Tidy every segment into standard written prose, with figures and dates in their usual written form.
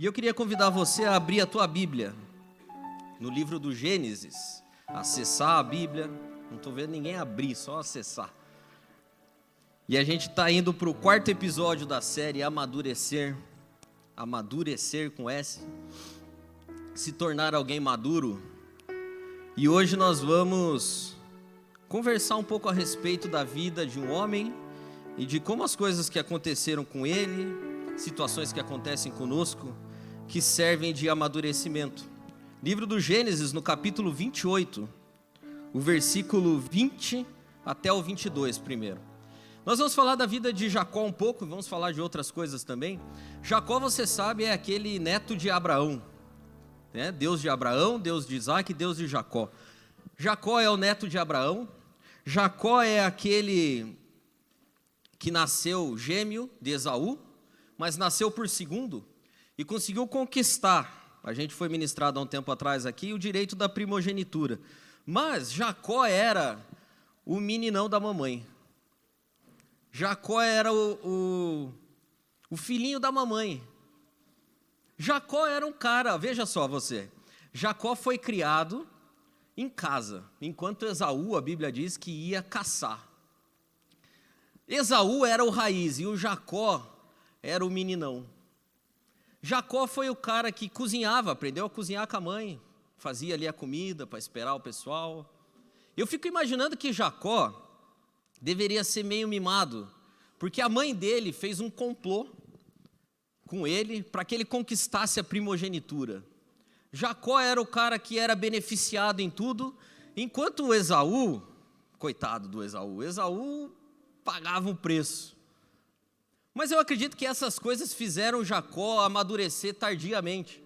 E eu queria convidar você a abrir a tua Bíblia no livro do Gênesis, acessar a Bíblia. Não estou vendo ninguém abrir, só acessar. E a gente está indo para o quarto episódio da série Amadurecer. Amadurecer com S. Se tornar alguém maduro. E hoje nós vamos conversar um pouco a respeito da vida de um homem e de como as coisas que aconteceram com ele, situações que acontecem conosco, que servem de amadurecimento. Livro do Gênesis, no capítulo 28, o versículo 20 até o 22 primeiro. Nós vamos falar da vida de Jacó um pouco, vamos falar de outras coisas também. Jacó, você sabe, é aquele neto de Abraão, né? Deus de Abraão, Deus de Isaac, Deus de Jacó. Jacó é o neto de Abraão. Jacó é aquele que nasceu gêmeo de Esaú, mas nasceu por segundo e conseguiu conquistar, a gente foi ministrado há um tempo atrás aqui, o direito da primogenitura. Mas Jacó era o meninão da mamãe. Jacó era o filhinho da mamãe. Jacó era um cara, veja só você, Jacó foi criado em casa, enquanto Esaú, a Bíblia diz que ia caçar. Esaú era o raiz e o Jacó era o meninão. Jacó foi o cara que cozinhava, aprendeu a cozinhar com a mãe, fazia ali a comida para esperar o pessoal. Eu fico imaginando que Jacó deveria ser meio mimado, porque a mãe dele fez um complô com ele para que ele conquistasse a primogenitura. Jacó era o cara que era beneficiado em tudo, enquanto o Esaú, coitado do Esaú, Esaú pagava um preço. Mas eu acredito que essas coisas fizeram Jacó amadurecer tardiamente.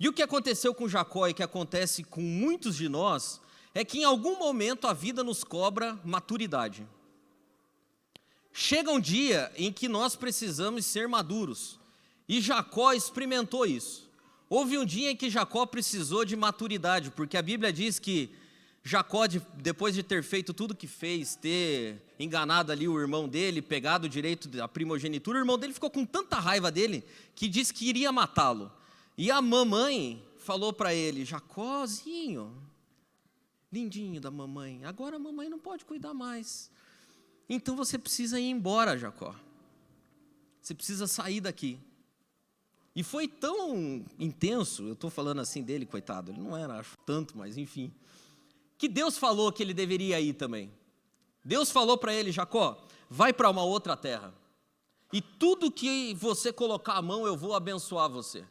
E o que aconteceu com Jacó e que acontece com muitos de nós, é que em algum momento a vida nos cobra maturidade. Chega um dia em que nós precisamos ser maduros, e Jacó experimentou isso. Houve um dia em que Jacó precisou de maturidade, porque a Bíblia diz que Jacó, depois de ter feito tudo que fez, ter enganado ali o irmão dele, pegado o direito da primogenitura, o irmão dele ficou com tanta raiva dele, que disse que iria matá-lo. E a mamãe falou para ele: Jacózinho, lindinho da mamãe, agora a mamãe não pode cuidar mais. Então você precisa ir embora, Jacó. Você precisa sair daqui. E foi tão intenso, eu estou falando assim dele, coitado, ele não era, acho tanto, mas enfim, que Deus falou que ele deveria ir também. Deus falou para ele: Jacó, vai para uma outra terra, e tudo que você colocar a mão eu vou abençoar você.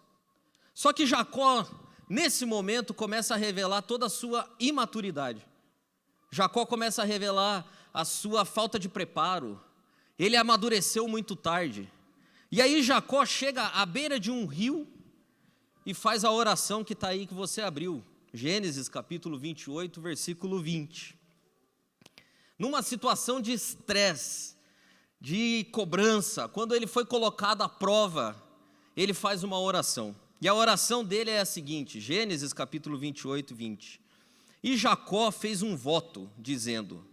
Só que Jacó, nesse momento, começa a revelar toda a sua imaturidade. Jacó começa a revelar a sua falta de preparo. Ele amadureceu muito tarde. E aí Jacó chega à beira de um rio e faz a oração que está aí, que você abriu. Gênesis capítulo 28, versículo 20. Numa situação de estresse, de cobrança, quando ele foi colocado à prova, ele faz uma oração. E a oração dele é a seguinte, Gênesis capítulo 28, 20. E Jacó fez um voto, dizendo,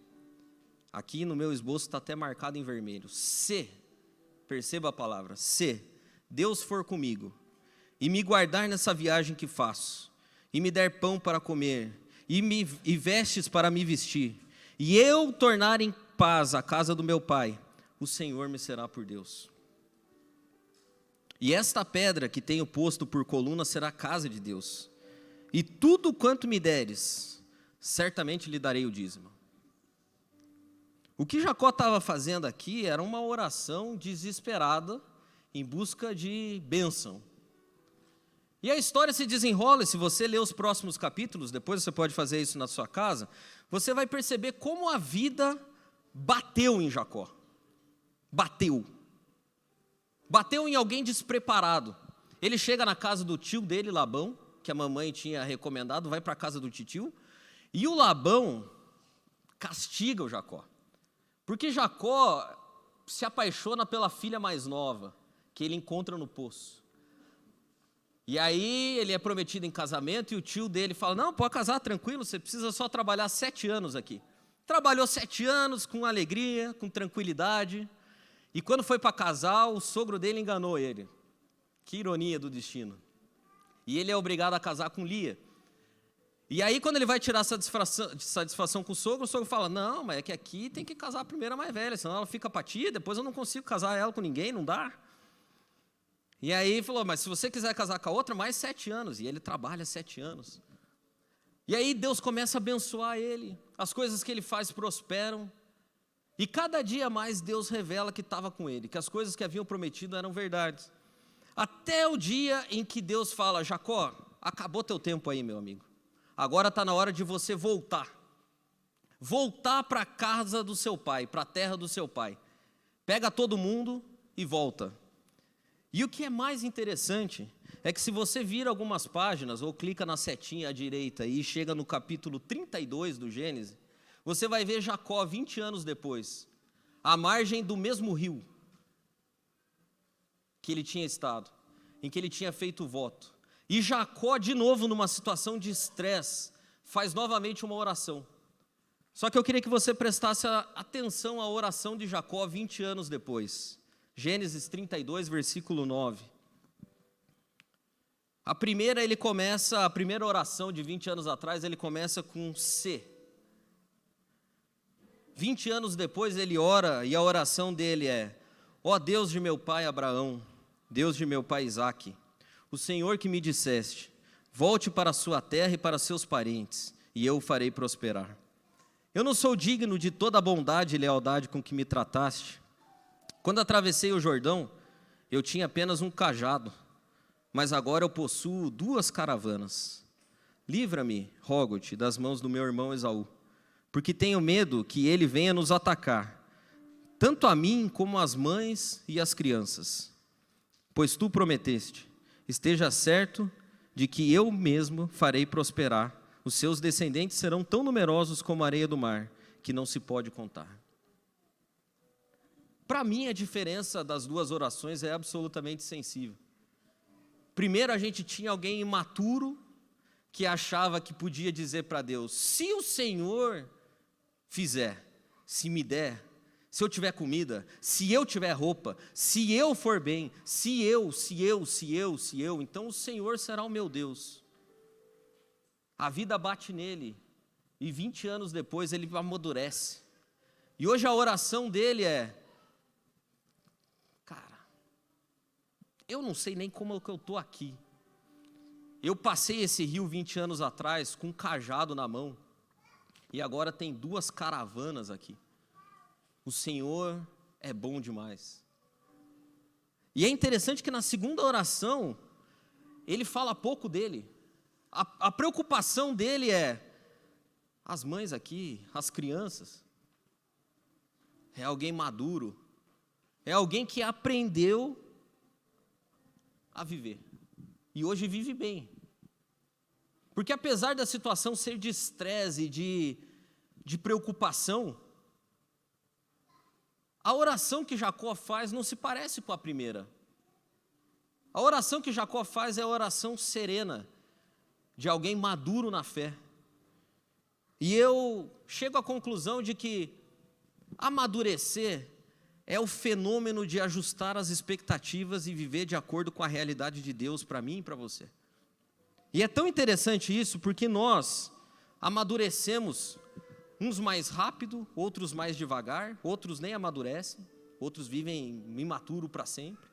aqui no meu esboço está até marcado em vermelho, se, perceba a palavra, se Deus for comigo e me guardar nessa viagem que faço, e me der pão para comer, e vestes para me vestir, e eu tornar em paz a casa do meu pai, o Senhor me será por Deus. E esta pedra que tenho posto por coluna será a casa de Deus, e tudo quanto me deres, certamente lhe darei o dízimo. O que Jacó estava fazendo aqui era uma oração desesperada, em busca de bênção. E a história se desenrola, e se você ler os próximos capítulos, depois você pode fazer isso na sua casa, você vai perceber como a vida bateu em Jacó. Bateu em alguém despreparado. Ele chega na casa do tio dele, Labão, que a mamãe tinha recomendado, vai para a casa do titio, e o Labão castiga o Jacó. Porque Jacó se apaixona pela filha mais nova, que ele encontra no poço. E aí ele é prometido em casamento e o tio dele fala, não, pode casar tranquilo, você precisa só trabalhar 7 anos aqui. Trabalhou 7 anos com alegria, com tranquilidade. E quando foi para casar, o sogro dele enganou ele. Que ironia do destino. E ele é obrigado a casar com Lia. E aí, quando ele vai tirar satisfação com o sogro fala, não, mas é que aqui tem que casar a primeira mais velha, senão ela fica apatia, depois eu não consigo casar ela com ninguém, não dá. E aí ele falou, mas se você quiser casar com a outra, mais 7 anos. E ele trabalha 7 anos. E aí Deus começa a abençoar ele, as coisas que ele faz prosperam. E cada dia mais Deus revela que estava com ele, que as coisas que haviam prometido eram verdades. Até o dia em que Deus fala, Jacó, acabou teu tempo aí, meu amigo. Agora está na hora de você voltar. Voltar para a casa do seu pai, para a terra do seu pai. Pega todo mundo e volta. E o que é mais interessante é que se você vira algumas páginas, ou clica na setinha à direita e chega no capítulo 32 do Gênesis, você vai ver Jacó 20 anos depois, à margem do mesmo rio que ele tinha estado, em que ele tinha feito o voto. E Jacó, de novo, numa situação de estresse, faz novamente uma oração. Só que eu queria que você prestasse atenção à oração de Jacó 20 anos depois. Gênesis 32, versículo 9. A primeira oração de 20 anos atrás, ele começa com C. 20 anos depois ele ora, e a oração dele é: ó Deus de meu pai Abraão, Deus de meu pai Isaque, o Senhor que me disseste, volte para a sua terra e para seus parentes, e eu o farei prosperar. Eu não sou digno de toda a bondade e lealdade com que me trataste. Quando atravessei o Jordão, eu tinha apenas um cajado, mas agora eu possuo 2 caravanas. Livra-me, rogo-te, das mãos do meu irmão Esaú, porque tenho medo que ele venha nos atacar, tanto a mim como as mães e as crianças. Pois tu prometeste, esteja certo de que eu mesmo farei prosperar. Os seus descendentes serão tão numerosos como a areia do mar, que não se pode contar. Para mim, a diferença das 2 orações é absolutamente sensível. Primeiro, a gente tinha alguém imaturo, que achava que podia dizer para Deus, se o Senhor fizer, se me der, se eu tiver comida, se eu tiver roupa, se eu for bem, se eu, então o Senhor será o meu Deus. A vida bate nele, e 20 anos depois ele amadurece. E hoje a oração dele é: cara, eu não sei nem como é que eu estou aqui. Eu passei esse rio 20 anos atrás com um cajado na mão, e agora tem 2 caravanas aqui. O Senhor é bom demais. E é interessante que na segunda oração, ele fala pouco dele. A preocupação dele é as mães aqui, as crianças. É alguém maduro. É alguém que aprendeu a viver. E hoje vive bem. Porque apesar da situação ser de estresse e de preocupação, a oração que Jacó faz não se parece com a primeira. A oração que Jacó faz é a oração serena, de alguém maduro na fé. E eu chego à conclusão de que amadurecer é o fenômeno de ajustar as expectativas e viver de acordo com a realidade de Deus para mim e para você. E é tão interessante isso porque nós amadurecemos, uns mais rápido, outros mais devagar, outros nem amadurecem, outros vivem imaturo para sempre.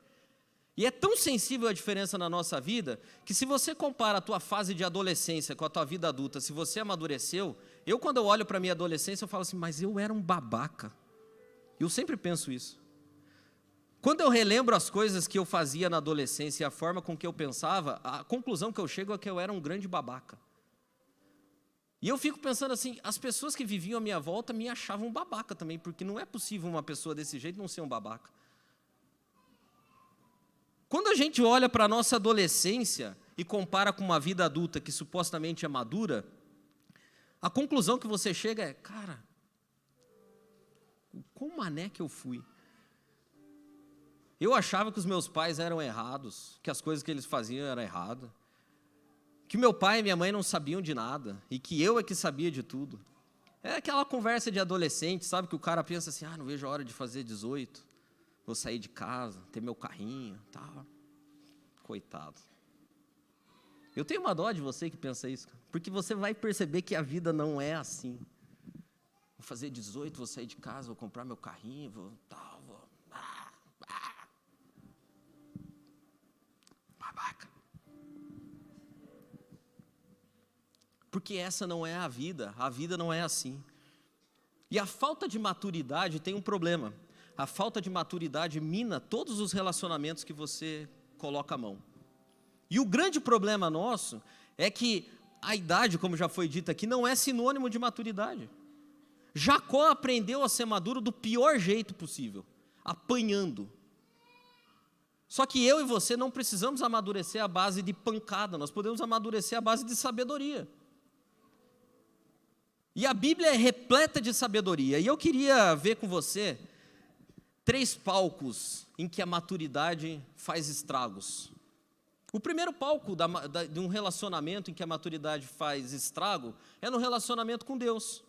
E é tão sensível a diferença na nossa vida, que se você compara a tua fase de adolescência com a tua vida adulta, se você amadureceu, quando eu olho para a minha adolescência, eu falo assim, mas eu era um babaca. Eu sempre penso isso. Quando eu relembro as coisas que eu fazia na adolescência e a forma com que eu pensava, a conclusão que eu chego é que eu era um grande babaca. E eu fico pensando assim, as pessoas que viviam à minha volta me achavam um babaca também, porque não é possível uma pessoa desse jeito não ser um babaca. Quando a gente olha para a nossa adolescência e compara com uma vida adulta que supostamente é madura, a conclusão que você chega é, cara, o quão mané que eu fui. Eu achava que os meus pais eram errados, que as coisas que eles faziam eram erradas, que meu pai e minha mãe não sabiam de nada, e que eu é que sabia de tudo. É aquela conversa de adolescente, sabe, que o cara pensa assim, não vejo a hora de fazer 18, vou sair de casa, ter meu carrinho, tal. Coitado. Eu tenho uma dó de você que pensa isso, porque você vai perceber que a vida não é assim. Vou fazer 18, vou sair de casa, vou comprar meu carrinho, vou... Babaca. Porque essa não é a vida não é assim. E a falta de maturidade tem um problema. A falta de maturidade mina todos os relacionamentos que você coloca a mão. E o grande problema nosso é que a idade, como já foi dito aqui, não é sinônimo de maturidade. Jacó aprendeu a ser maduro do pior jeito possível, apanhando. Só que eu e você não precisamos amadurecer à base de pancada, nós podemos amadurecer à base de sabedoria. E a Bíblia é repleta de sabedoria. E eu queria ver com você 3 palcos em que a maturidade faz estragos. O primeiro palco de um relacionamento em que a maturidade faz estrago é no relacionamento com Deus.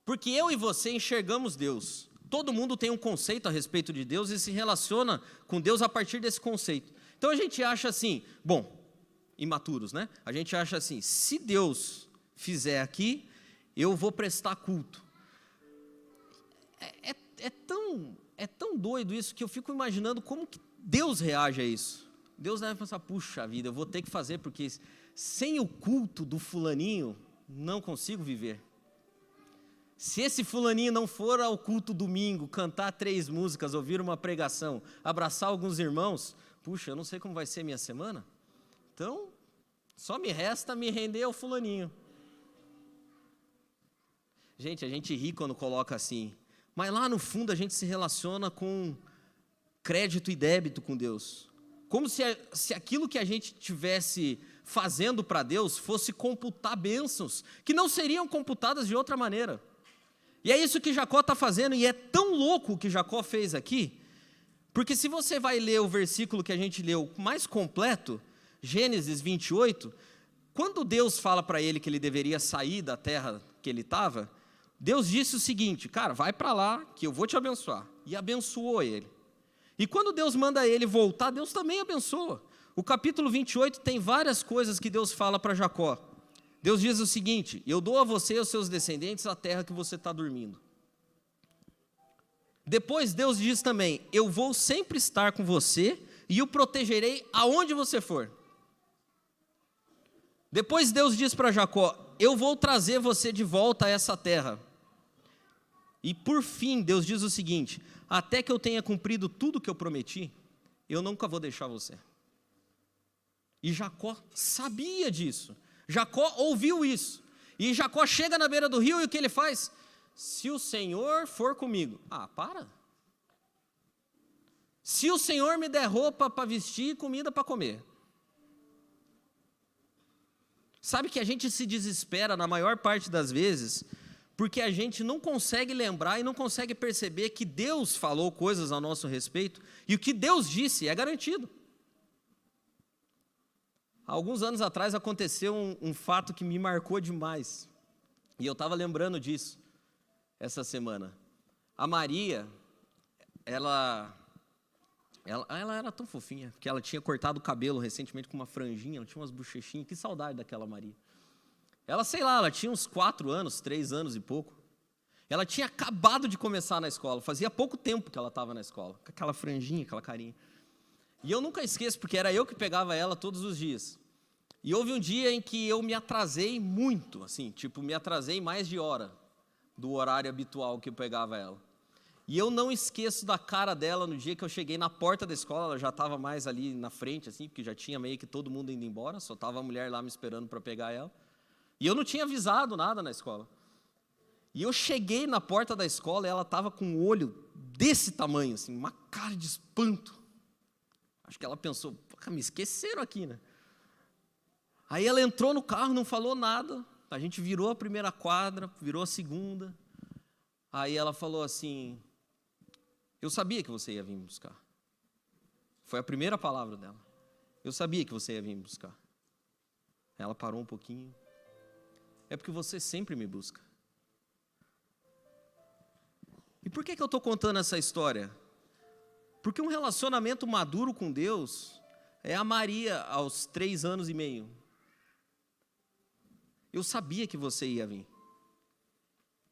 Porque eu e você enxergamos Deus. Todo mundo tem um conceito a respeito de Deus e se relaciona com Deus a partir desse conceito. Então a gente acha assim, imaturos, né? A gente acha assim, se Deus fizer aqui, eu vou prestar culto. É tão doido isso que eu fico imaginando como que Deus reage a isso. Deus deve pensar, puxa vida, eu vou ter que fazer, porque sem o culto do fulaninho, não consigo viver. Se esse fulaninho não for ao culto domingo, cantar 3 músicas, ouvir uma pregação, abraçar alguns irmãos, puxa, eu não sei como vai ser minha semana. Então, só me resta me render ao fulaninho. Gente, a gente ri quando coloca assim, mas lá no fundo a gente se relaciona com crédito e débito com Deus. Como se aquilo que a gente estivesse fazendo para Deus fosse computar bênçãos que não seriam computadas de outra maneira. E é isso que Jacó está fazendo, e é tão louco o que Jacó fez aqui, porque se você vai ler o versículo que a gente leu mais completo, Gênesis 28, quando Deus fala para ele que ele deveria sair da terra que ele estava, Deus disse o seguinte, cara, vai para lá que eu vou te abençoar. E abençoou ele. E quando Deus manda ele voltar, Deus também abençoa. O capítulo 28 tem várias coisas que Deus fala para Jacó. Deus diz o seguinte, eu dou a você e aos seus descendentes a terra que você está dormindo. Depois Deus diz também, eu vou sempre estar com você e o protegerei aonde você for. Depois Deus diz para Jacó, eu vou trazer você de volta a essa terra. E por fim, Deus diz o seguinte, até que eu tenha cumprido tudo o que eu prometi, eu nunca vou deixar você. E Jacó sabia disso. Jacó ouviu isso. E Jacó chega na beira do rio e o que ele faz? Se o Senhor for comigo. Para. Se o Senhor me der roupa para vestir e comida para comer. Sabe que a gente se desespera na maior parte das vezes porque a gente não consegue lembrar e não consegue perceber que Deus falou coisas a nosso respeito e o que Deus disse é garantido. Há alguns anos atrás aconteceu um fato que me marcou demais e eu estava lembrando disso essa semana. A Maria, ela era tão fofinha, que ela tinha cortado o cabelo recentemente com uma franjinha, ela tinha umas bochechinhas, que saudade daquela Maria. Ela, ela tinha uns 4 anos, 3 anos e pouco. Ela tinha acabado de começar na escola, fazia pouco tempo que ela estava na escola, com aquela franjinha, aquela carinha. E eu nunca esqueço, porque era eu que pegava ela todos os dias. E houve um dia em que eu me atrasei muito, assim, me atrasei mais de hora do horário habitual que eu pegava ela. E eu não esqueço da cara dela no dia que eu cheguei na porta da escola, ela já estava mais ali na frente, assim, porque já tinha meio que todo mundo indo embora, só estava a mulher lá me esperando para pegar ela. E eu não tinha avisado nada na escola. E eu cheguei na porta da escola e ela estava com um olho desse tamanho, assim, uma cara de espanto. Acho que ela pensou, me esqueceram aqui, né? Aí ela entrou no carro, não falou nada, a gente virou a primeira quadra, virou a segunda. Aí ela falou assim, eu sabia que você ia vir me buscar. Foi a primeira palavra dela. Eu sabia que você ia vir me buscar. Ela parou um pouquinho. É porque você sempre me busca. E por que eu estou contando essa história? Porque um relacionamento maduro com Deus É a Maria aos 3 anos e meio. Eu sabia que você ia vir,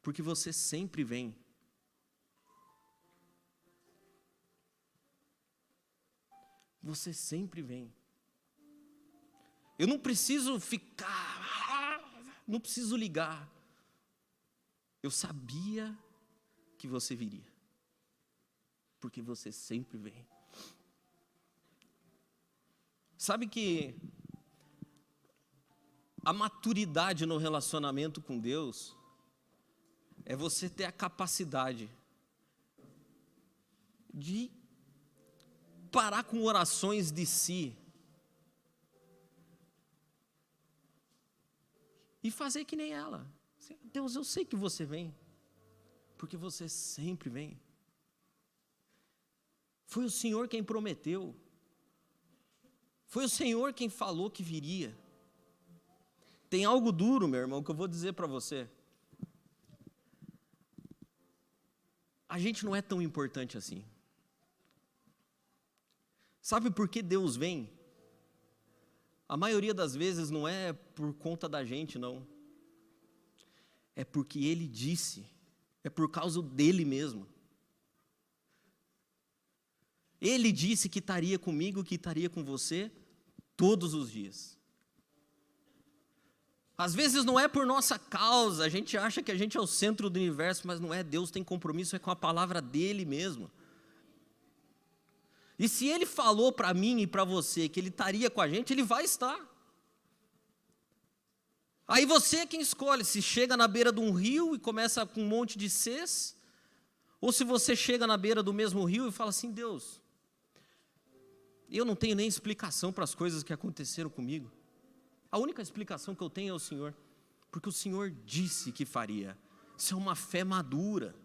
porque você sempre vem. Você sempre vem. Eu não preciso ficar, não preciso ligar. Eu sabia que você viria, porque você sempre vem. Sabe que a maturidade no relacionamento com Deus é você ter a capacidade de parar com orações de si e fazer que nem ela. Deus, eu sei que você vem, porque você sempre vem. Foi o Senhor quem prometeu. Foi o Senhor quem falou que viria. Tem algo duro, meu irmão, que eu vou dizer para você. A gente não é tão importante assim. Sabe por que Deus vem? A maioria das vezes não é por conta da gente, não. É porque Ele disse. É por causa dEle mesmo. Ele disse que estaria comigo, que estaria com você todos os dias. Às vezes não é por nossa causa, a gente acha que a gente é o centro do universo, mas não é. Deus tem compromisso é com a palavra dEle mesmo. E se Ele falou para mim e para você que Ele estaria com a gente, Ele vai estar. Aí você é quem escolhe, se chega na beira de um rio e começa com um monte de sês, ou se você chega na beira do mesmo rio e fala assim, Deus, eu não tenho nem explicação para as coisas que aconteceram comigo. A única explicação que eu tenho é o Senhor, porque o Senhor disse que faria. Isso é uma fé madura.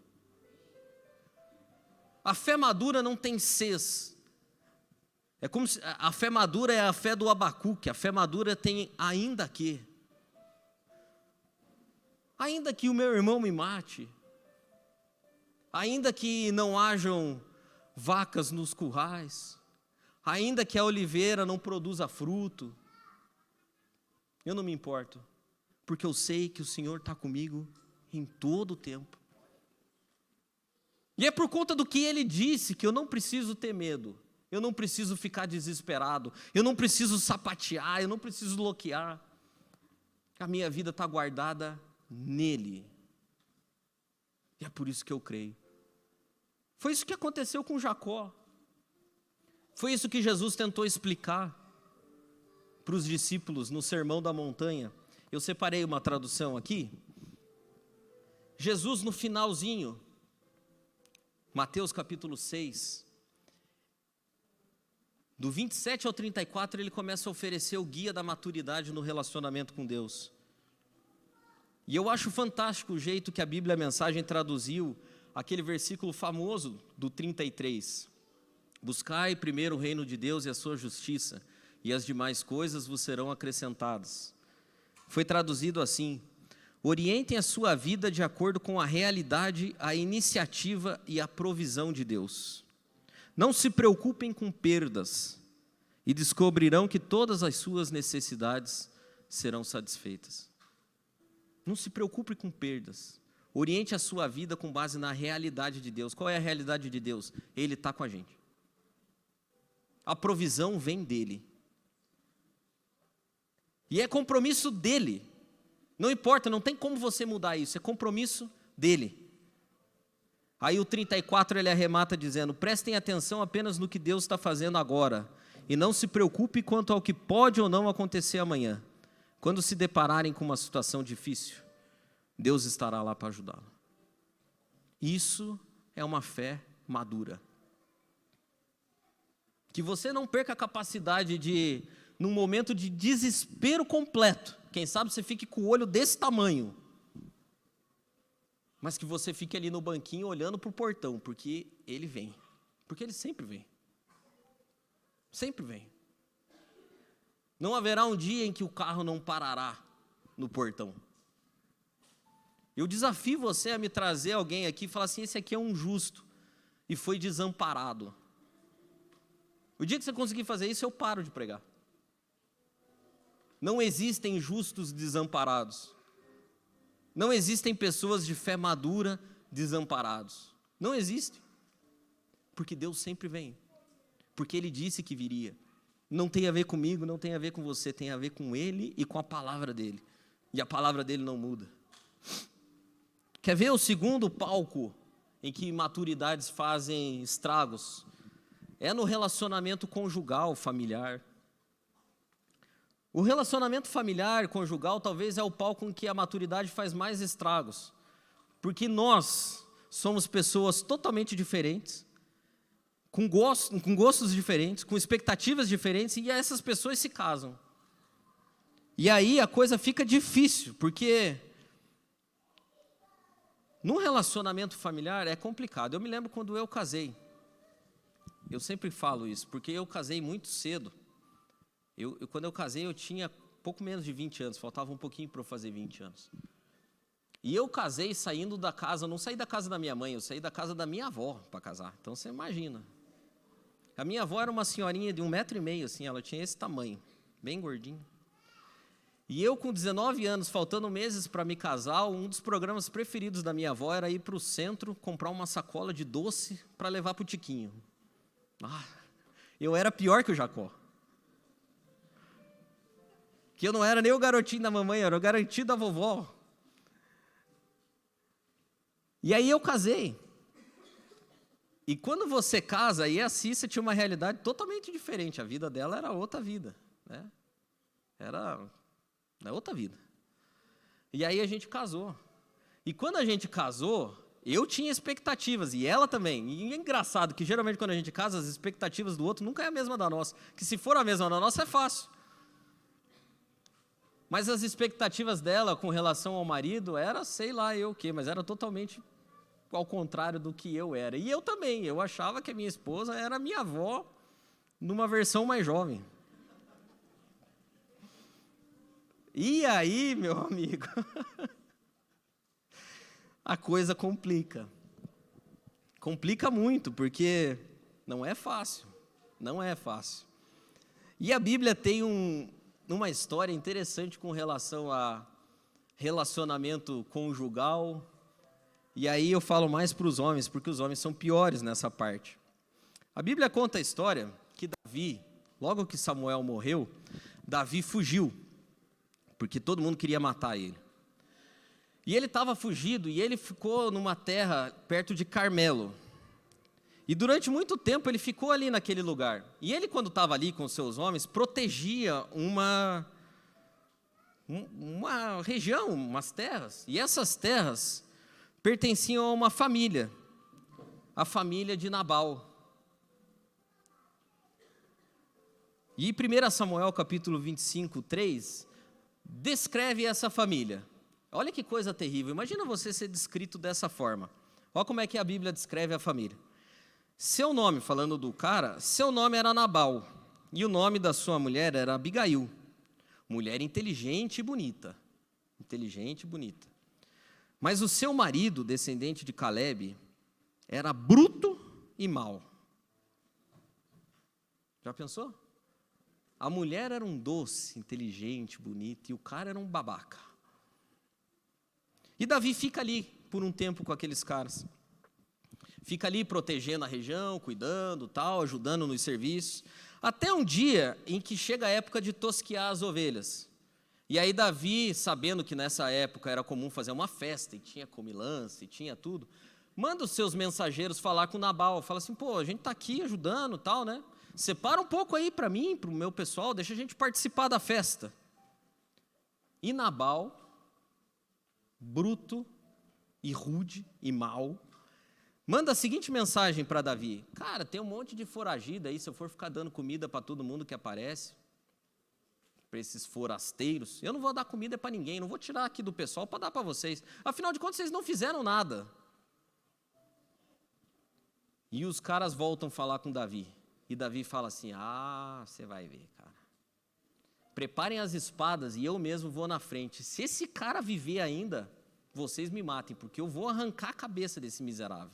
A fé madura não tem sês. É como se a fé madura é a fé do Abacuque. A fé madura tem ainda que. Ainda que o meu irmão me mate, ainda que não hajam vacas nos currais, ainda que a oliveira não produza fruto, eu não me importo, porque eu sei que o Senhor está comigo em todo o tempo. E é por conta do que Ele disse que eu não preciso ter medo, eu não preciso ficar desesperado, eu não preciso sapatear, eu não preciso bloquear. A minha vida está guardada nele. E é por isso que eu creio. Foi isso que aconteceu com Jacó. Foi isso que Jesus tentou explicar para os discípulos no Sermão da Montanha. Eu separei uma tradução aqui. Jesus no finalzinho, Mateus capítulo 6, do 27 ao 34, ele começa a oferecer o guia da maturidade no relacionamento com Deus. E eu acho fantástico o jeito que a Bíblia, a Mensagem, traduziu aquele versículo famoso do 33. Buscai primeiro o reino de Deus e a sua justiça, e as demais coisas vos serão acrescentadas. Foi traduzido assim: orientem a sua vida de acordo com a realidade, a iniciativa e a provisão de Deus. Não se preocupem com perdas, e descobrirão que todas as suas necessidades serão satisfeitas. Não se preocupe com perdas. Oriente a sua vida com base na realidade de Deus. Qual é a realidade de Deus? Ele está com a gente. A provisão vem dEle. E é compromisso dEle. Não importa, não tem como você mudar isso, é compromisso dEle. Aí o 34 ele arremata dizendo: prestem atenção apenas no que Deus está fazendo agora, e não se preocupe quanto ao que pode ou não acontecer amanhã. Quando se depararem com uma situação difícil, Deus estará lá para ajudá-lo. Isso é uma fé madura. Que você não perca a capacidade de, num momento de desespero completo, quem sabe você fique com o olho desse tamanho, mas que você fique ali no banquinho olhando para o portão, porque Ele vem. Porque Ele sempre vem. Sempre vem. Não haverá um dia em que o carro não parará no portão. Eu desafio você a me trazer alguém aqui e falar assim: esse aqui é um justo e foi desamparado. O dia que você conseguir fazer isso, eu paro de pregar. Não existem justos desamparados. Não existem pessoas de fé madura desamparados. Não existe. Porque Deus sempre vem. Porque Ele disse que viria. Não tem a ver comigo, não tem a ver com você, tem a ver com Ele e com a palavra dEle. E a palavra dEle não muda. Quer ver o segundo palco em que imaturidades fazem estragos? É no relacionamento conjugal, familiar. O relacionamento familiar, conjugal, talvez é o palco em que a maturidade faz mais estragos. Porque nós somos pessoas totalmente diferentes, com gostos diferentes, com expectativas diferentes, e essas pessoas se casam. E aí a coisa fica difícil, porque num relacionamento familiar é complicado. Eu me lembro quando eu casei. Eu sempre falo isso, porque eu casei muito cedo. Quando eu casei, eu tinha pouco menos de 20 anos, faltava um pouquinho para eu fazer 20 anos. E eu casei saindo da casa, eu não saí da casa da minha mãe, eu saí da casa da minha avó para casar. Então você imagina. A minha avó era uma senhorinha de 1,5 m, assim, ela tinha esse tamanho, bem gordinha. E eu, com 19 anos, faltando meses para me casar, um dos programas preferidos da minha avó era ir para o centro, comprar uma sacola de doce para levar para o Tiquinho. Eu era pior que o Jacó. Que eu não era nem o garotinho da mamãe, eu era o garotinho da vovó. E aí eu casei. E quando você casa, aí a Cissa tinha uma realidade totalmente diferente. A vida dela era outra vida, né? Era outra vida. E aí a gente casou. E quando a gente casou, eu tinha expectativas, e ela também. E é engraçado que geralmente quando a gente casa, as expectativas do outro nunca é a mesma da nossa. Que se for a mesma da nossa, é fácil. Mas as expectativas dela com relação ao marido era, sei lá eu o quê, mas era totalmente ao contrário do que eu era. E eu também, eu achava que a minha esposa era minha avó numa versão mais jovem. E aí, meu amigo, a coisa complica. Complica muito, porque não é fácil. Não é fácil. E a Bíblia tem uma história interessante com relação a relacionamento conjugal. E aí eu falo mais para os homens, porque os homens são piores nessa parte. A Bíblia conta a história que Davi, logo que Samuel morreu, Davi fugiu, porque todo mundo queria matar ele. E ele estava fugido, e ele ficou numa terra perto de Carmelo. E durante muito tempo ele ficou ali naquele lugar. E ele, quando estava ali com seus homens, protegia uma região, umas terras. E essas terras pertenciam a uma família, a família de Nabal. E 1 Samuel capítulo 25, 3, descreve essa família. Olha que coisa terrível, imagina você ser descrito dessa forma. Olha como é que a Bíblia descreve a família. Seu nome, falando do cara, seu nome era Nabal, e o nome da sua mulher era Abigail, mulher inteligente e bonita. Inteligente e bonita. Mas o seu marido, descendente de Calebe, era bruto e mau. Já pensou? A mulher era um doce, inteligente, bonita, e o cara era um babaca. E Davi fica ali por um tempo com aqueles caras. Fica ali protegendo a região, cuidando, tal, ajudando nos serviços. Até um dia em que chega a época de tosquear as ovelhas. E aí Davi, sabendo que nessa época era comum fazer uma festa, e tinha comilança, e tinha tudo, manda os seus mensageiros falar com Nabal. Fala assim, a gente está aqui ajudando, tal, né? Separa um pouco aí para mim, para o meu pessoal, deixa a gente participar da festa. E Nabal, bruto e rude e mau, manda a seguinte mensagem para Davi: cara, tem um monte de foragido aí, se eu for ficar dando comida para todo mundo que aparece, para esses forasteiros, eu não vou dar comida para ninguém, não vou tirar aqui do pessoal para dar para vocês. Afinal de contas, vocês não fizeram nada. E os caras voltam falar com Davi. E Davi fala assim: você vai ver, cara. Preparem as espadas e eu mesmo vou na frente. Se esse cara viver ainda, vocês me matem, porque eu vou arrancar a cabeça desse miserável.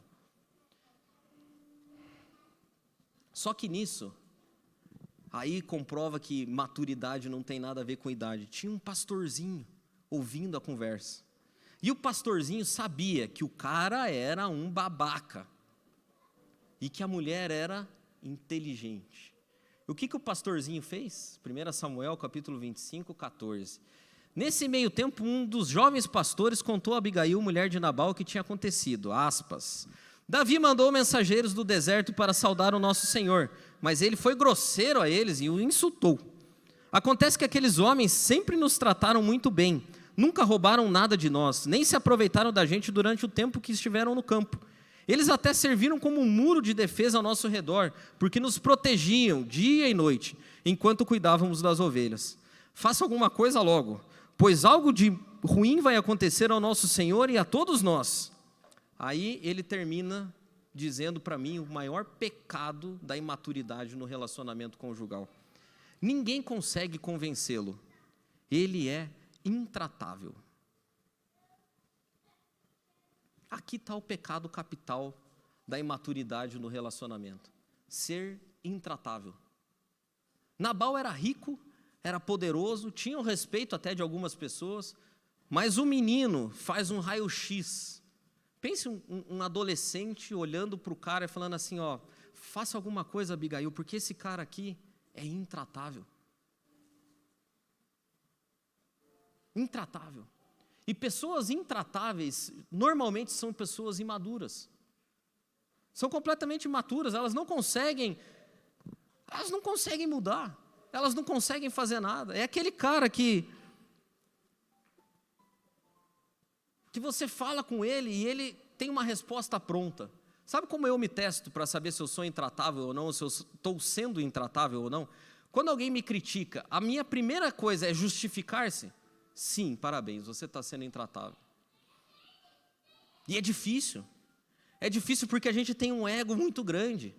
Só que nisso, Aí comprova que maturidade não tem nada a ver com idade. Tinha um pastorzinho ouvindo a conversa. E o pastorzinho sabia que o cara era um babaca e que a mulher era inteligente. O que o pastorzinho fez? 1 Samuel, capítulo 25, 14. Nesse meio tempo, um dos jovens pastores contou a Abigail, mulher de Nabal, o que tinha acontecido. Aspas. Davi mandou mensageiros do deserto para saudar o nosso Senhor, mas ele foi grosseiro a eles e o insultou. Acontece que aqueles homens sempre nos trataram muito bem, nunca roubaram nada de nós, nem se aproveitaram da gente durante o tempo que estiveram no campo. Eles até serviram como um muro de defesa ao nosso redor, porque nos protegiam dia e noite, enquanto cuidávamos das ovelhas. Faça alguma coisa logo, pois algo de ruim vai acontecer ao nosso Senhor e a todos nós. Aí ele termina dizendo para mim o maior pecado da imaturidade no relacionamento conjugal. Ninguém consegue convencê-lo. Ele é intratável. Aqui está o pecado capital da imaturidade no relacionamento. Ser intratável. Nabal era rico, era poderoso, tinha o respeito até de algumas pessoas, mas o menino faz um raio-x. Pense um adolescente olhando para o cara e falando assim, ó, faça alguma coisa, Abigail, porque esse cara aqui é intratável. Intratável. E pessoas intratáveis, normalmente são pessoas imaduras. São completamente imaturas, elas não conseguem mudar, elas não conseguem fazer nada. É aquele cara que você fala com ele e ele tem uma resposta pronta. Sabe como eu me testo para saber se eu sou intratável ou não, se eu estou sendo intratável ou não? Quando alguém me critica, a minha primeira coisa é justificar-se. Sim, parabéns, você está sendo intratável. E é difícil. É difícil porque a gente tem um ego muito grande.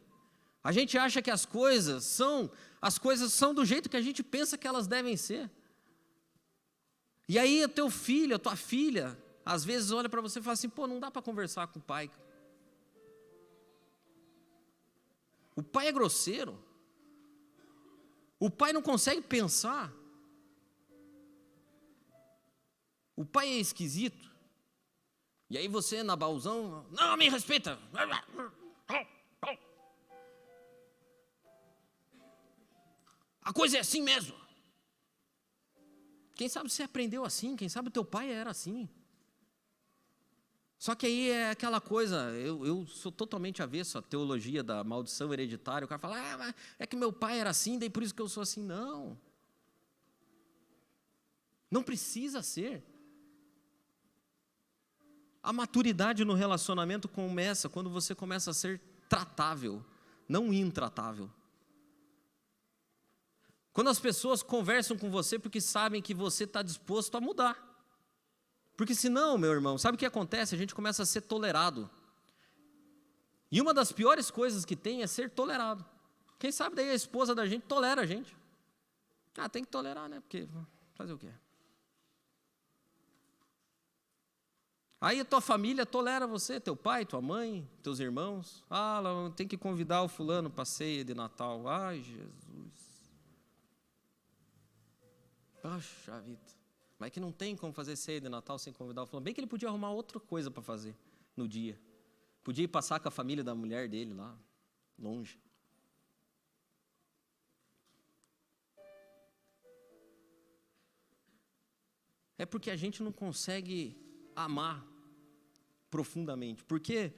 A gente acha que as coisas são do jeito que a gente pensa que elas devem ser. E aí o teu filho, a tua filha, às vezes olha para você e fala assim, pô, não dá para conversar com o pai. O pai é grosseiro. O pai não consegue pensar. O pai é esquisito. E aí você, Nabalzão, não, me respeita. A coisa é assim mesmo. Quem sabe você aprendeu assim, quem sabe o teu pai era assim. Só que aí é aquela coisa, eu sou totalmente avesso à teologia da maldição hereditária. O cara fala, mas é que meu pai era assim, daí por isso que eu sou assim. Não. Não precisa ser. A maturidade no relacionamento começa quando você começa a ser tratável, não intratável. Quando as pessoas conversam com você porque sabem que você está disposto a mudar. Porque senão, meu irmão, sabe o que acontece? A gente começa a ser tolerado. E uma das piores coisas que tem é ser tolerado. Quem sabe daí a esposa da gente tolera a gente. Tem que tolerar, né? Porque fazer o quê? Aí a tua família tolera você, teu pai, tua mãe, teus irmãos. Tem que convidar o fulano para a ceia de Natal. Ai, Jesus. Poxa vida. Mas é que não tem como fazer ceia de Natal sem convidar o fulano. Bem que ele podia arrumar outra coisa para fazer no dia. Podia ir passar com a família da mulher dele lá, longe. É porque a gente não consegue amar profundamente, porque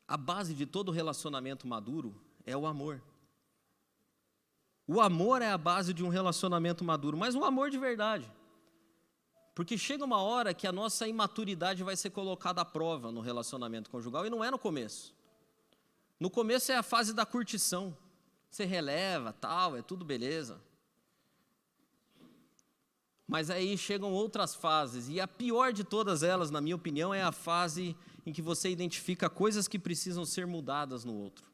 a base de todo relacionamento maduro é o amor. O amor é a base de um relacionamento maduro, mas um amor de verdade. Porque chega uma hora que a nossa imaturidade vai ser colocada à prova no relacionamento conjugal, e não é no começo. No começo é a fase da curtição. Você releva, tal, é tudo beleza. Mas aí chegam outras fases, e a pior de todas elas, na minha opinião, é a fase em que você identifica coisas que precisam ser mudadas no outro.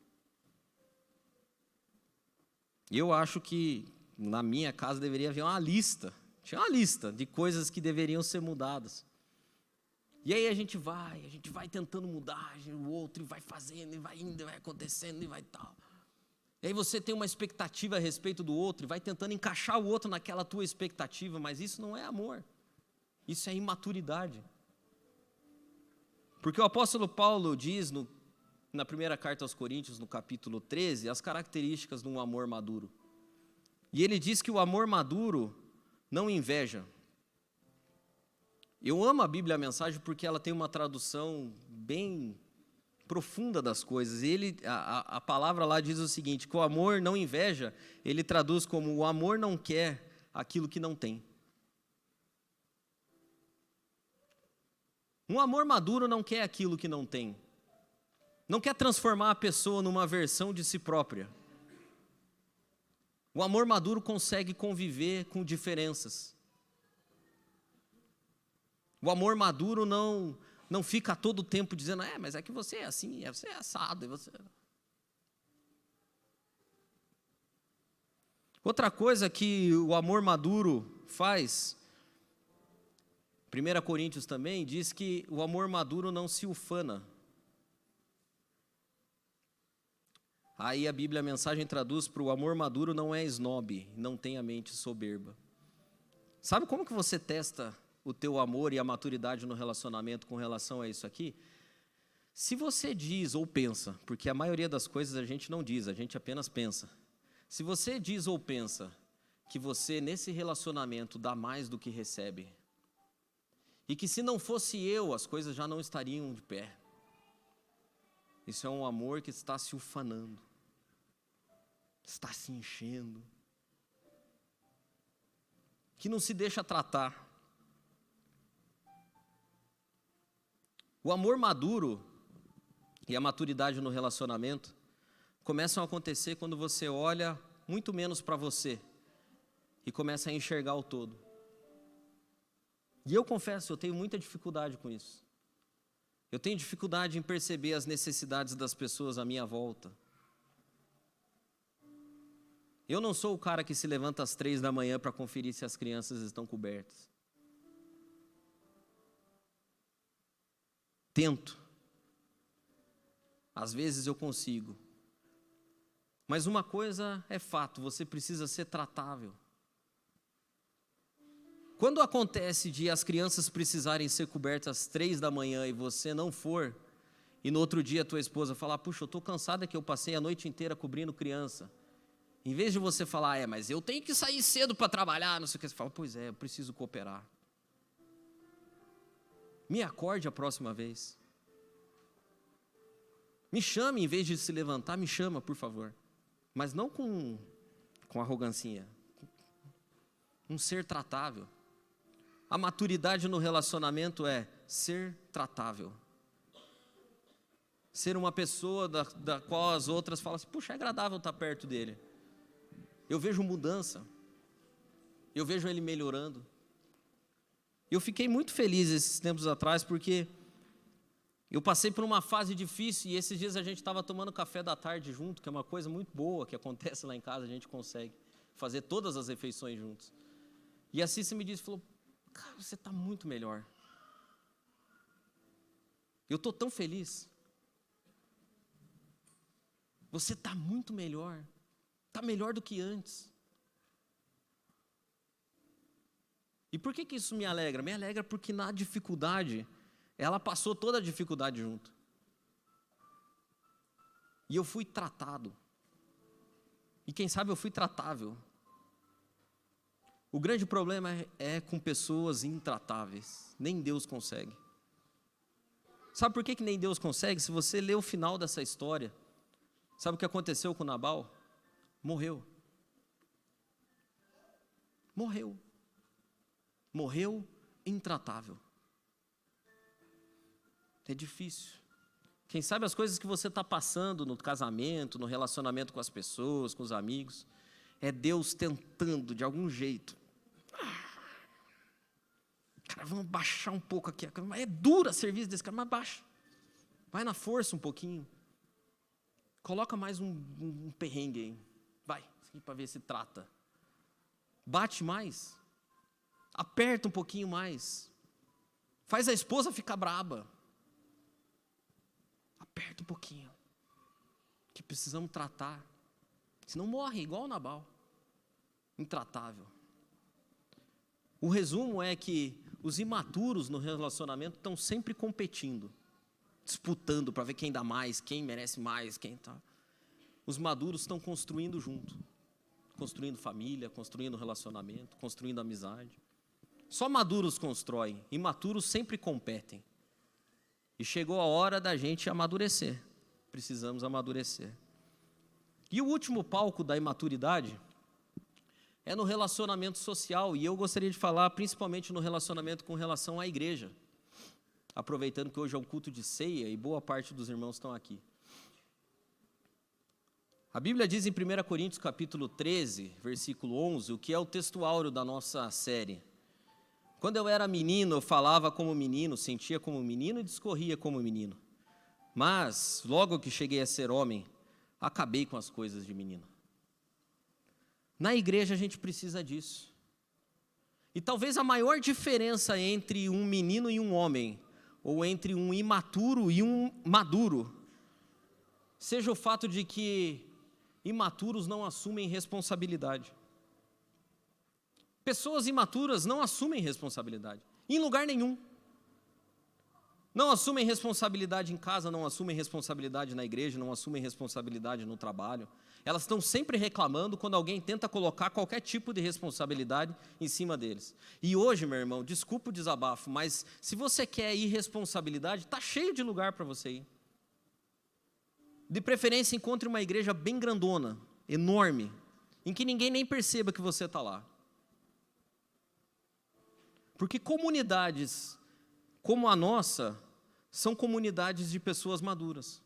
Eu acho que na minha casa deveria haver uma lista, tinha uma lista de coisas que deveriam ser mudadas. E aí a gente vai tentando mudar o outro, e vai fazendo, e vai indo, e vai acontecendo, e vai tal. E aí você tem uma expectativa a respeito do outro e vai tentando encaixar o outro naquela tua expectativa, mas isso não é amor. Isso é imaturidade. Porque o apóstolo Paulo diz na primeira carta aos Coríntios, no capítulo 13, as características de um amor maduro. E ele diz que o amor maduro não inveja. Eu amo a Bíblia, a mensagem, porque ela tem uma tradução bem profunda das coisas. E a palavra lá diz o seguinte, que o amor não inveja, ele traduz como o amor não quer aquilo que não tem. Um amor maduro não quer aquilo que não tem. Não quer transformar a pessoa numa versão de si própria. O amor maduro consegue conviver com diferenças. O amor maduro não fica todo o tempo dizendo, mas é que você é assim, você é assado. Outra coisa que o amor maduro faz, 1 Coríntios também diz que o amor maduro não se ufana. Aí a Bíblia, a mensagem traduz para o amor maduro não é esnobe, não tem a mente soberba. Sabe como que você testa o teu amor e a maturidade no relacionamento com relação a isso aqui? Se você diz ou pensa, porque a maioria das coisas a gente não diz, a gente apenas pensa. Se você diz ou pensa que você nesse relacionamento dá mais do que recebe, e que se não fosse eu, as coisas já não estariam de pé. Isso é um amor que está se ufanando, está se enchendo, que não se deixa tratar. O amor maduro e a maturidade no relacionamento começam a acontecer quando você olha muito menos para você e começa a enxergar o todo. E eu confesso, eu tenho muita dificuldade com isso. Eu tenho dificuldade em perceber as necessidades das pessoas à minha volta. Eu não sou o cara que se levanta às 3 da manhã para conferir se as crianças estão cobertas. Tento. Às vezes eu consigo. Mas uma coisa é fato, você precisa ser tratável. Quando acontece de as crianças precisarem ser cobertas às 3 da manhã e você não for, e no outro dia a tua esposa falar, puxa, eu estou cansada que eu passei a noite inteira cobrindo criança. Em vez de você falar, mas eu tenho que sair cedo para trabalhar, não sei o que, você fala, pois é, eu preciso cooperar. Me acorde a próxima vez. Me chame, em vez de se levantar, me chama, por favor. Mas não com arrogancinha. Um ser tratável. A maturidade no relacionamento é ser tratável. Ser uma pessoa da qual as outras falam assim, puxa, é agradável estar perto dele. Eu vejo mudança. Eu vejo ele melhorando. Eu fiquei muito feliz esses tempos atrás, porque eu passei por uma fase difícil e esses dias a gente estava tomando café da tarde junto, que é uma coisa muito boa que acontece lá em casa, a gente consegue fazer todas as refeições juntos. E a Cícera me disse, falou, cara, você está muito melhor. Eu estou tão feliz. Você está muito melhor. Está melhor do que antes. E por que isso me alegra? Me alegra porque na dificuldade, ela passou toda a dificuldade junto. E eu fui tratado. E quem sabe eu fui tratável. O grande problema é com pessoas intratáveis. Nem Deus consegue. Sabe por que nem Deus consegue? Se você ler o final dessa história, sabe o que aconteceu com Nabal? Morreu. Morreu. Morreu intratável. É difícil. Quem sabe as coisas que você está passando no casamento, no relacionamento com as pessoas, com os amigos, é Deus tentando de algum jeito. Cara, vamos baixar um pouco aqui. É dura a serviço desse cara, mas baixa. Vai na força um pouquinho. Coloca mais um perrengue aí. Vai, para ver se trata. Bate mais. Aperta um pouquinho mais. Faz a esposa ficar braba. Aperta um pouquinho. Que precisamos tratar. Senão morre igual Nabal, intratável. O resumo é que os imaturos no relacionamento estão sempre competindo, disputando para ver quem dá mais, quem merece mais, quem tá. Os maduros estão construindo junto, construindo família, construindo relacionamento, construindo amizade. Só maduros constroem, imaturos sempre competem. E chegou a hora da gente amadurecer. Precisamos amadurecer. E o último palco da imaturidade é no relacionamento social, e eu gostaria de falar principalmente no relacionamento com relação à igreja, aproveitando que hoje é um culto de ceia e boa parte dos irmãos estão aqui. A Bíblia diz em 1 Coríntios capítulo 13, versículo 11, o que é o texto áureo da nossa série. Quando eu era menino, eu falava como menino, sentia como menino e discorria como menino. Mas, logo que cheguei a ser homem, acabei com as coisas de menino. Na igreja a gente precisa disso. E talvez a maior diferença entre um menino e um homem, ou entre um imaturo e um maduro, seja o fato de que imaturos não assumem responsabilidade. Pessoas imaturas não assumem responsabilidade, em lugar nenhum. Não assumem responsabilidade em casa, não assumem responsabilidade na igreja, não assumem responsabilidade no trabalho. Elas estão sempre reclamando quando alguém tenta colocar qualquer tipo de responsabilidade em cima deles. E hoje, meu irmão, desculpa o desabafo, mas se você quer irresponsabilidade, está cheio de lugar para você ir. De preferência, encontre uma igreja bem grandona, enorme, em que ninguém nem perceba que você está lá. Porque comunidades como a nossa são comunidades de pessoas maduras.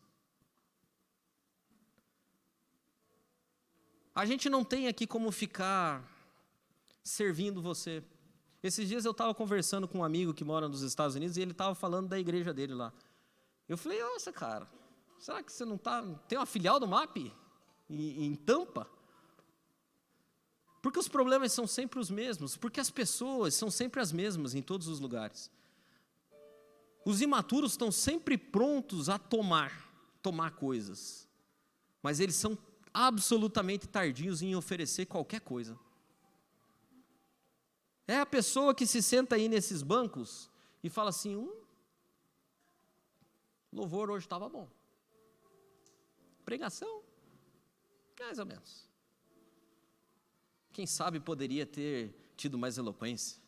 A gente não tem aqui como ficar servindo você. Esses dias eu estava conversando com um amigo que mora nos Estados Unidos e ele estava falando da igreja dele lá. Eu falei, nossa, cara, será que você não tem uma filial do MAP em Tampa? Porque os problemas são sempre os mesmos, porque as pessoas são sempre as mesmas em todos os lugares. Os imaturos estão sempre prontos a tomar coisas, mas eles são absolutamente tardios em oferecer qualquer coisa. É a pessoa que se senta aí nesses bancos e fala assim, louvor hoje estava bom. Pregação, mais ou menos. Quem sabe poderia ter tido mais eloquência,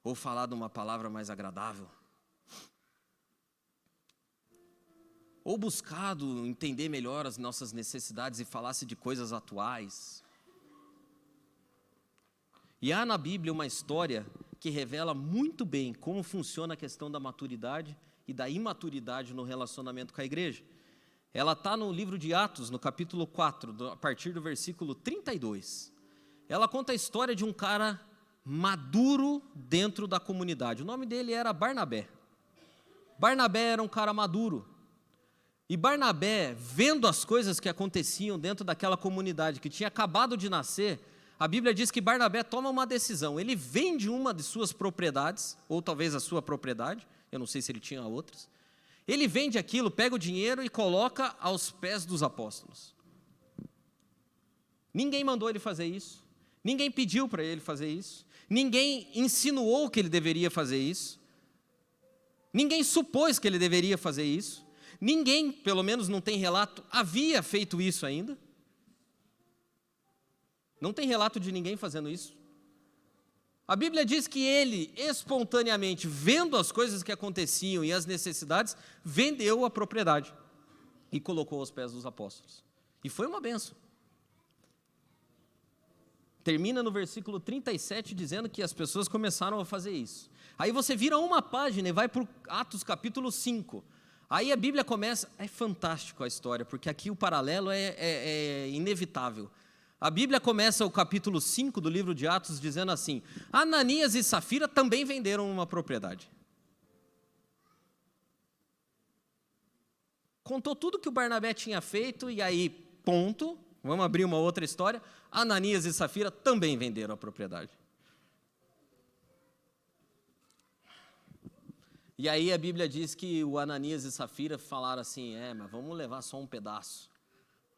ou falado uma palavra mais agradável, ou buscado entender melhor as nossas necessidades e falasse de coisas atuais. E há na Bíblia uma história que revela muito bem como funciona a questão da maturidade e da imaturidade no relacionamento com a igreja. Ela está no livro de Atos, no capítulo 4, a partir do versículo 32. Ela conta a história de um cara maduro dentro da comunidade. O nome dele era Barnabé. Barnabé era um cara maduro. E Barnabé, vendo as coisas que aconteciam dentro daquela comunidade que tinha acabado de nascer, a Bíblia diz que Barnabé toma uma decisão. Ele vende uma de suas propriedades, ou talvez a sua propriedade, eu não sei se ele tinha outras. Ele vende aquilo, pega o dinheiro e coloca aos pés dos apóstolos. Ninguém mandou ele fazer isso. Ninguém pediu para ele fazer isso. Ninguém insinuou que ele deveria fazer isso. Ninguém supôs que ele deveria fazer isso. Ninguém, pelo menos não tem relato, havia feito isso ainda. Não tem relato de ninguém fazendo isso. A Bíblia diz que ele, espontaneamente, vendo as coisas que aconteciam e as necessidades, vendeu a propriedade e colocou aos pés dos apóstolos. E foi uma bênção. Termina no versículo 37 dizendo que as pessoas começaram a fazer isso. Aí você vira uma página e vai para Atos capítulo 5. Aí a Bíblia começa, é fantástico a história, porque aqui o paralelo é inevitável. A Bíblia começa o capítulo 5 do livro de Atos dizendo assim, Ananias e Safira também venderam uma propriedade. Contou tudo que o Barnabé tinha feito e aí, ponto, vamos abrir uma outra história, Ananias e Safira também venderam a propriedade. E aí a Bíblia diz que o Ananias e Safira falaram assim, mas vamos levar só um pedaço,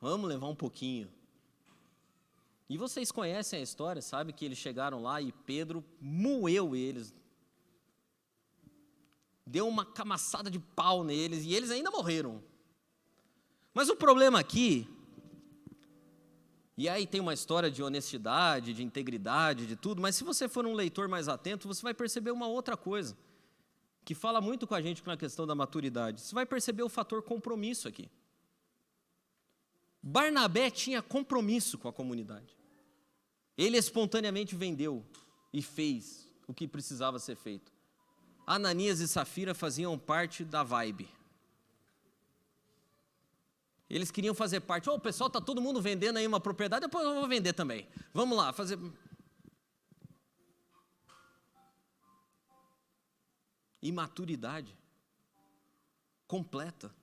vamos levar um pouquinho. E vocês conhecem a história, sabe que eles chegaram lá e Pedro moeu eles. Deu uma camaçada de pau neles e eles ainda morreram. Mas o problema aqui, e aí tem uma história de honestidade, de integridade, de tudo, mas se você for um leitor mais atento, você vai perceber uma outra coisa, que fala muito com a gente na questão da maturidade. Você vai perceber o fator compromisso aqui. Barnabé tinha compromisso com a comunidade. Ele espontaneamente vendeu e fez o que precisava ser feito. Ananias e Safira faziam parte da vibe. Eles queriam fazer parte. O pessoal está todo mundo vendendo aí uma propriedade, depois eu vou vender também. Vamos lá, fazer... Imaturidade completa.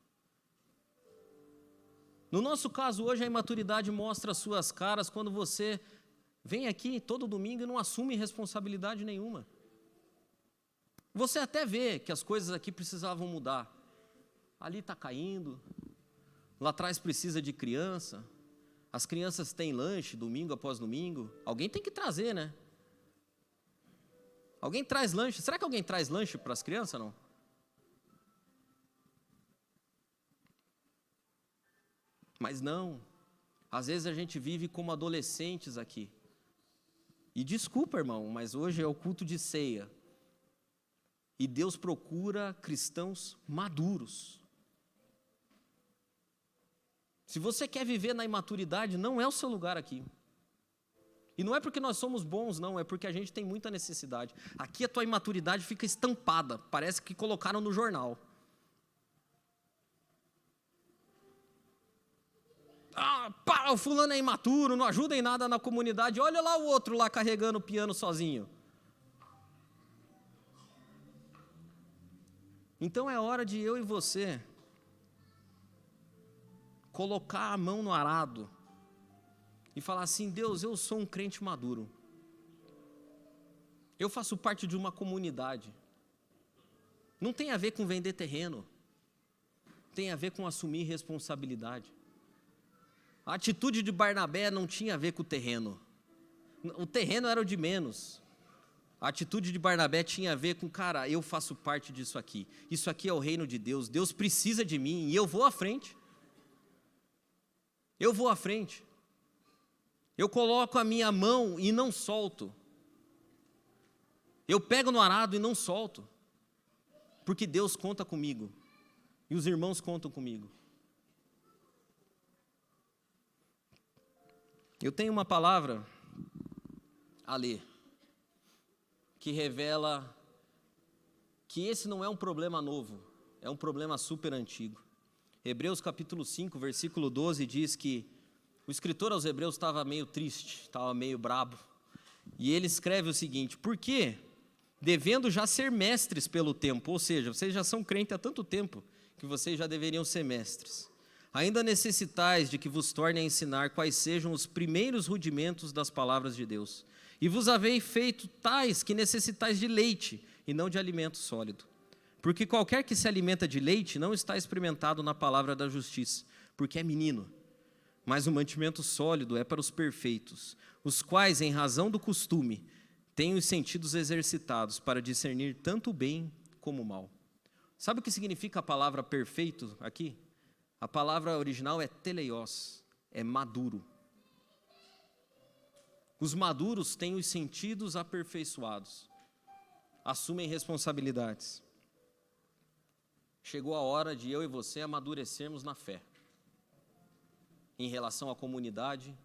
No nosso caso hoje, a imaturidade mostra as suas caras quando você vem aqui todo domingo e não assume responsabilidade nenhuma. Você até vê que as coisas aqui precisavam mudar. Ali está caindo, lá atrás precisa de criança, as crianças têm lanche domingo após domingo. Alguém tem que trazer, né? Alguém traz lanche? Será que alguém traz lanche para as crianças, não? Mas não. Às vezes a gente vive como adolescentes aqui. E desculpa, irmão, mas hoje é o culto de ceia. E Deus procura cristãos maduros. Se você quer viver na imaturidade, não é o seu lugar aqui. E não é porque nós somos bons, não, é porque a gente tem muita necessidade. Aqui a tua imaturidade fica estampada, parece que colocaram no jornal. O fulano é imaturo, não ajuda em nada na comunidade, olha lá o outro lá carregando o piano sozinho. Então é hora de eu e você colocar a mão no arado e falar assim: Deus, eu sou um crente maduro. Eu faço parte de uma comunidade. Não tem a ver com vender terreno. Tem a ver com assumir responsabilidade. A atitude de Barnabé não tinha a ver com o terreno. O terreno era o de menos. A atitude de Barnabé tinha a ver com, cara, eu faço parte disso aqui. Isso aqui é o reino de Deus. Deus precisa de mim e eu vou à frente. Eu vou à frente. Eu coloco a minha mão e não solto. Eu pego no arado e não solto. Porque Deus conta comigo. E os irmãos contam comigo. Eu tenho uma palavra a ler que revela que esse não é um problema novo, é um problema super antigo. Hebreus capítulo 5, versículo 12 diz que o escritor aos Hebreus estava meio triste, estava meio brabo, e ele escreve o seguinte: porque, devendo já ser mestres pelo tempo, ou seja, vocês já são crentes há tanto tempo, que vocês já deveriam ser mestres, ainda necessitais de que vos torne a ensinar quais sejam os primeiros rudimentos das palavras de Deus, e vos haveis feito tais que necessitais de leite, e não de alimento sólido. Porque qualquer que se alimenta de leite não está experimentado na palavra da justiça, porque é menino. Mas o mantimento sólido é para os perfeitos, os quais, em razão do costume, têm os sentidos exercitados para discernir tanto o bem como o mal. Sabe o que significa a palavra perfeito aqui? A palavra original é teleios, é maduro. Os maduros têm os sentidos aperfeiçoados, assumem responsabilidades. Chegou a hora de eu e você amadurecermos na fé, em relação à comunidade,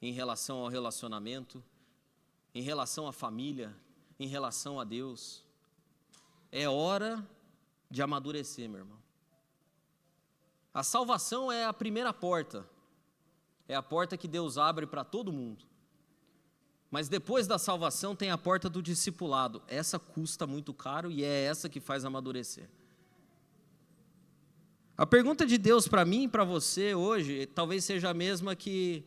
em relação ao relacionamento, em relação à família, em relação a Deus. É hora de amadurecer, meu irmão. A salvação é a primeira porta, é a porta que Deus abre para todo mundo. Mas depois da salvação tem a porta do discipulado. Essa custa muito caro e é essa que faz amadurecer. A pergunta de Deus para mim e para você hoje talvez seja a mesma que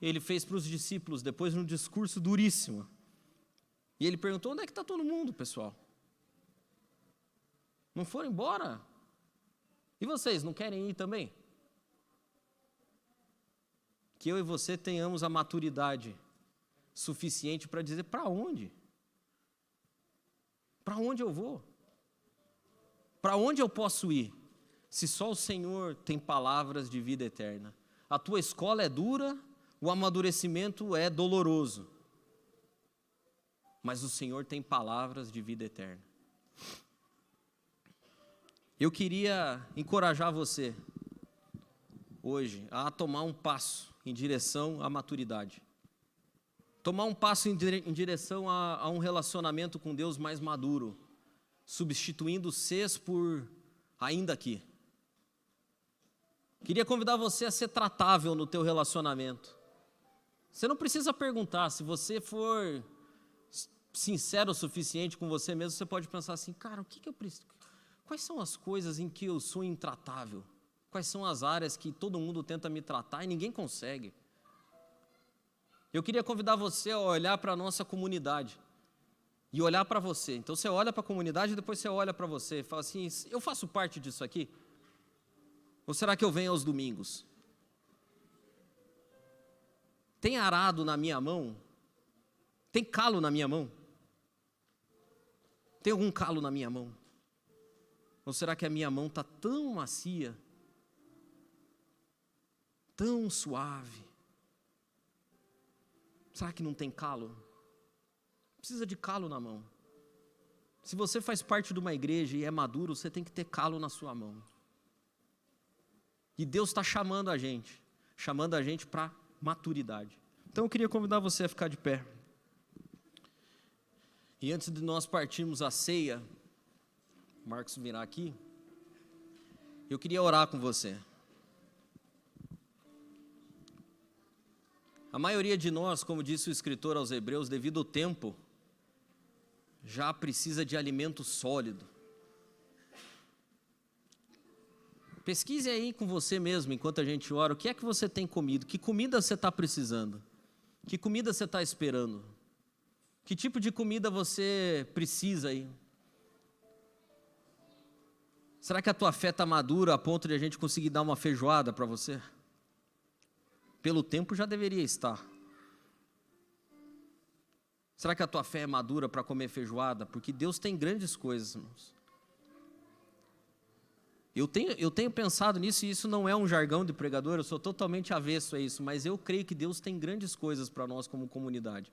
ele fez para os discípulos depois de um discurso duríssimo. E ele perguntou: onde é que está todo mundo, pessoal? Não foram embora? E vocês, não querem ir também? O que eu e você tenhamos a maturidade suficiente para dizer para onde? Para onde eu vou? Para onde eu posso ir? Se só o Senhor tem palavras de vida eterna. A tua escola é dura, o amadurecimento é doloroso. Mas o Senhor tem palavras de vida eterna. Eu queria encorajar você, hoje, a tomar um passo em direção à maturidade. Tomar um passo em direção a um relacionamento com Deus mais maduro, substituindo ses por ainda aqui. Queria convidar você a ser tratável no teu relacionamento. Você não precisa perguntar, se você for sincero o suficiente com você mesmo, você pode pensar assim, cara, o que eu preciso? Quais são as coisas em que eu sou intratável? Quais são as áreas que todo mundo tenta me tratar e ninguém consegue? Eu queria convidar você a olhar para a nossa comunidade e olhar para você. Então você olha para a comunidade e depois você olha para você e fala assim, eu faço parte disso aqui? Ou será que eu venho aos domingos? Tem arado na minha mão? Tem calo na minha mão? Tem algum calo na minha mão? Ou será que a minha mão está tão macia, tão suave? Será que não tem calo? Precisa de calo na mão. Se você faz parte de uma igreja e é maduro, você tem que ter calo na sua mão. E Deus está chamando a gente para maturidade. Então eu queria convidar você a ficar de pé. E antes de nós partirmos a ceia, Marcos virá aqui, eu queria orar com você. A maioria de nós, como disse o escritor aos Hebreus, devido ao tempo, já precisa de alimento sólido. Pesquise aí com você mesmo, enquanto a gente ora, o que é que você tem comido? Que comida você está precisando? Que comida você está esperando? Que tipo de comida você precisa aí? Será que a tua fé está madura a ponto de a gente conseguir dar uma feijoada para você? Pelo tempo já deveria estar. Será que a tua fé é madura para comer feijoada? Porque Deus tem grandes coisas, irmãos. Eu tenho pensado nisso, e isso não é um jargão de pregador, eu sou totalmente avesso a isso, mas eu creio que Deus tem grandes coisas para nós como comunidade.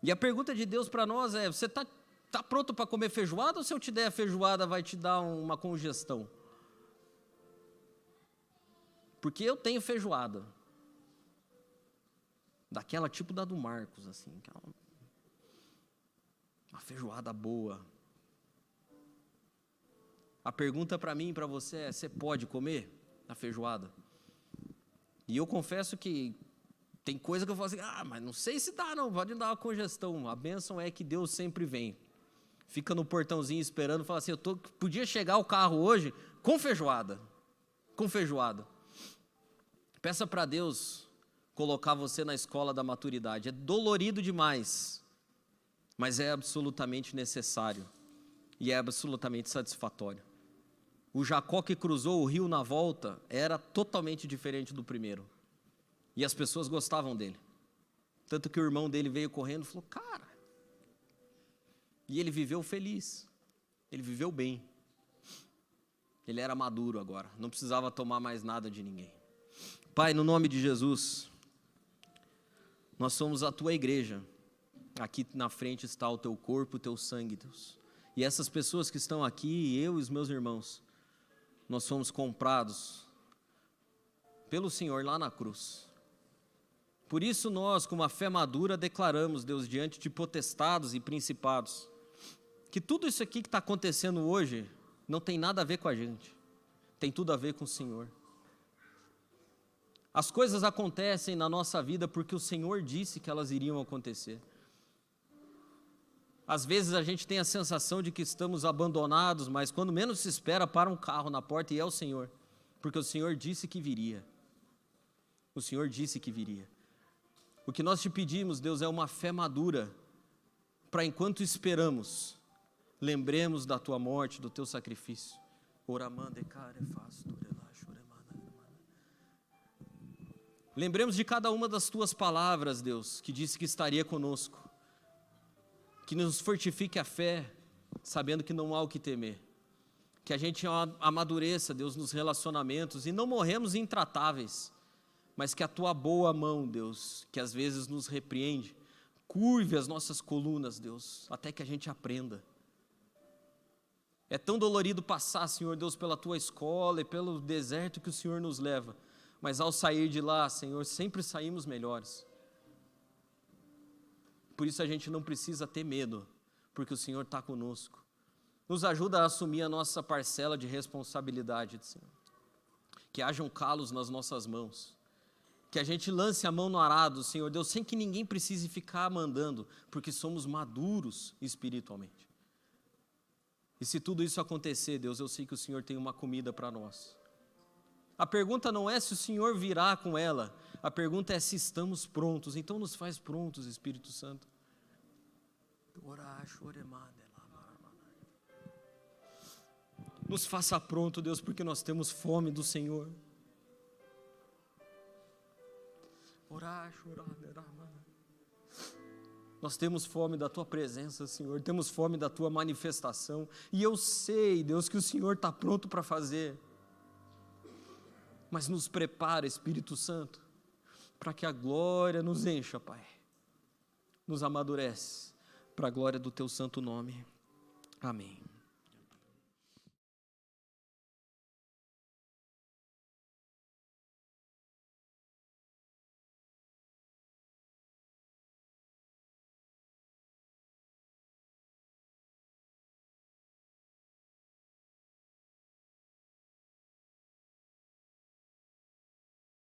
E a pergunta de Deus para nós é, você está pronto para comer feijoada, ou se eu te der a feijoada vai te dar uma congestão? Porque eu tenho feijoada. Daquela tipo da do Marcos, assim. Uma feijoada boa. A pergunta para mim e para você é, você pode comer a feijoada? E eu confesso que tem coisa que eu falo assim, mas não sei se dá não, pode dar uma congestão. A bênção é que Deus sempre vem. Fica no portãozinho esperando, fala assim, podia chegar o carro hoje com feijoada. Com feijoada. Peça para Deus colocar você na escola da maturidade. É dolorido demais, mas é absolutamente necessário e é absolutamente satisfatório. O Jacó que cruzou o rio na volta era totalmente diferente do primeiro. E as pessoas gostavam dele. Tanto que o irmão dele veio correndo e falou, cara. E ele viveu feliz. Ele viveu bem. Ele era maduro agora. Não precisava tomar mais nada de ninguém. Pai, no nome de Jesus, nós somos a tua igreja. Aqui na frente está o teu corpo, o teu sangue, Deus. E essas pessoas que estão aqui, eu e os meus irmãos, nós fomos comprados pelo Senhor lá na cruz. Por isso nós, com uma fé madura, declaramos, Deus, diante de potestados e principados, que tudo isso aqui que está acontecendo hoje não tem nada a ver com a gente, tem tudo a ver com o Senhor. As coisas acontecem na nossa vida porque o Senhor disse que elas iriam acontecer. Às vezes a gente tem a sensação de que estamos abandonados, mas quando menos se espera, para um carro na porta e é o Senhor, porque o Senhor disse que viria. O Senhor disse que viria. O que nós te pedimos, Deus, é uma fé madura, para enquanto esperamos, lembremos da tua morte, do teu sacrifício. Lembremos de cada uma das tuas palavras, Deus, que disse que estaria conosco. Que nos fortifique a fé, sabendo que não há o que temer. Que a gente amadureça, Deus, nos relacionamentos e não morremos intratáveis, mas que a tua boa mão, Deus, que às vezes nos repreende, curve as nossas colunas, Deus, até que a gente aprenda. É tão dolorido passar, Senhor Deus, pela tua escola e pelo deserto que o Senhor nos leva, mas ao sair de lá, Senhor, sempre saímos melhores. Por isso a gente não precisa ter medo, porque o Senhor está conosco. Nos ajuda a assumir a nossa parcela de responsabilidade, Senhor. Que hajam calos nas nossas mãos. Que a gente lance a mão no arado, Senhor Deus, sem que ninguém precise ficar mandando, porque somos maduros espiritualmente. E se tudo isso acontecer, Deus, eu sei que o Senhor tem uma comida para nós. A pergunta não é se o Senhor virá com ela, a pergunta é se estamos prontos. Então nos faz prontos, Espírito Santo. Nos faça pronto, Deus, porque nós temos fome do Senhor. Nós temos fome da Tua presença, Senhor, temos fome da Tua manifestação, e eu sei, Deus, que o Senhor está pronto para fazer, mas nos prepara, Espírito Santo, para que a glória nos encha, Pai, nos amadurece, para a glória do Teu santo nome, amém.